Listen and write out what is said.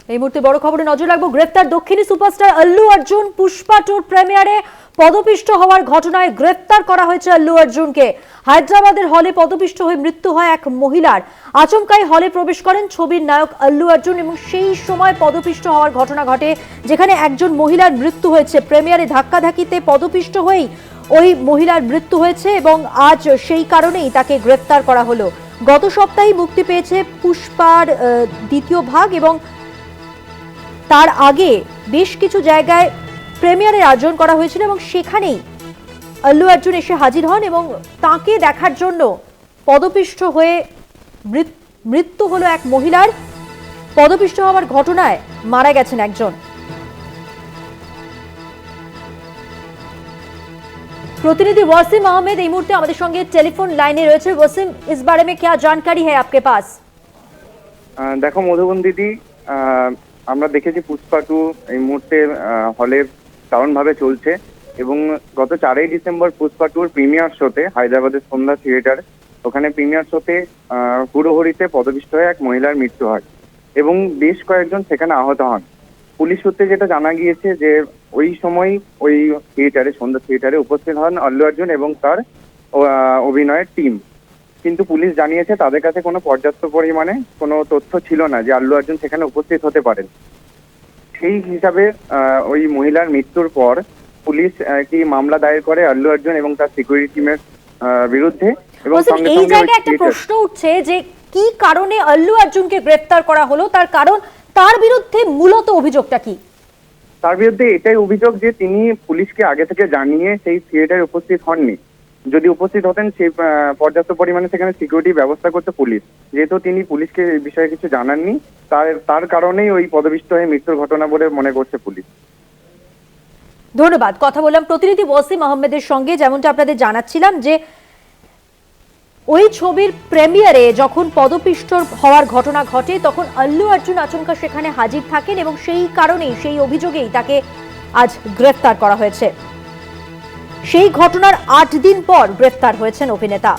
এই মুহূর্তে বড় খবরে নজর রাখবো। গ্রেফতার দক্ষিণী সুপারস্টার আল্লু অর্জুন। পুষ্পা টুর প্রিমিয়ারে পদপিষ্ট হওয়ার ঘটনায় গ্রেফতার করা হয়েছে আল্লু অর্জুনকে। হায়দ্রাবাদের হলে পদপিষ্ট হয়ে মৃত্যু হয় এক মহিলার। আচমকাই হলে প্রবেশ করেন ছবির নায়ক আল্লু অর্জুন এবং সেই সময় পদপিষ্ট হওয়ার ঘটনা ঘটে, যেখানে একজন মহিলার মৃত্যু হয়েছে। প্রিমিয়ারে ধাক্কাধাক্কিতে পদপিষ্ট হয়েই ওই মহিলার মৃত্যু হয়েছে এবং আজ সেই কারণেই তাকে গ্রেফতার করা হলো। গত সপ্তাহে মুক্তি পেয়েছে পুষ্পার দ্বিতীয় ভাগ এবং তার আগে বেশ কিছু জায়গায় প্রিমিয়ারের আয়োজন করা হয়েছিল এবং সেখানেই আল্লু অর্জুন এসে হাজির হন এবং তাকে দেখার জন্য পদপিষ্ট হয়ে মৃত্যু হলো এক মহিলার। পদপিষ্ট হওয়ার ঘটনায় মারা গেছেন একজন। प्रतिनिधि वसीम अहमद এই মুহূর্তে আমাদের সঙ্গে টেলিফোন লাইনে রয়েছে। वसीम, इस बारे में क्या जानकारी है आपके पास? দেখো মধুবন দিদি, আমরা দেখেছি পুষ্পা টু এই মুহূর্তে হলে দারুণভাবে চলছে এবং গত 4ই ডিসেম্বর পুষ্পা টুর প্রিমিয়ার শোতে হায়দ্রাবাদের সন্ধ্যা থিয়েটার, ওখানে প্রিমিয়ার শোতে হুড়োহুড়িতে পদপিষ্ট হয়ে এক মহিলার মৃত্যু হয় এবং বেশ কয়েকজন সেখানে আহত হন। পুলিশ সূত্রে যেটা জানা গিয়েছে যে ওই সময় ওই থিয়েটারে, সন্ধ্যা থিয়েটারে উপস্থিত হন আল্লু অর্জুন এবং তার অভিনয়ের টিম। কিন্তু পুলিশ জানিয়েছে তাদের কাছে কোনো পর্যাপ্ত পরিমাণে কোনো তথ্য ছিল না যে আল্লু অর্জুন সেখানে উপস্থিত হতে পারেন। সেই হিসাবে ওই মহিলার মৃত্যুর পর পুলিশ একটি মামলা দায়ের করে আল্লু অর্জুন এবং তার সিকিউরিটি টিমের বিরুদ্ধে। এবং এই জায়গায় একটা প্রশ্ন উঠছে যে কি কারণে আল্লু অর্জুনকে গ্রেফতার করা হলো, তার কারণ তার বিরুদ্ধে মূলত অভিযোগটা কি? তার বিরুদ্ধে এটাই অভিযোগ যে তিনি পুলিশকে আগে থেকে জানিয়ে সেই থিয়েটারে উপস্থিত হননি। যদি উপস্থিত হতেন সেই পর্যাপ্ত পরিমাণে সেখানে সিকিউরিটি ব্যবস্থা করতে পুলিশ, যেহেতু তিনি পুলিশকে এই বিষয়ে কিছু জানাননি, তার কারণেই ওই পদপিষ্ট হয়ে মৃত্যুর ঘটনা বলে মনে করছে পুলিশ। ধন্যবাদ। কথা বললাম প্রতিনিধি ওয়াসিম আহমেদের সঙ্গে। যেমনটা আপনাদের জানাচ্ছিলাম যে ওই ছবির প্রিমিয়ারে যখন পদপিষ্ট হওয়ার ঘটনা ঘটে তখন আল্লু অর্জুন আচমকা সেখানে হাজির থাকেন এবং সেই কারণেই, সেই অভিযোগেই তাকে আজ গ্রেফতার করা হয়েছে। সেই ঘটনার 8 দিন পর গ্রেফতার হয়েছেন অভিনেতা।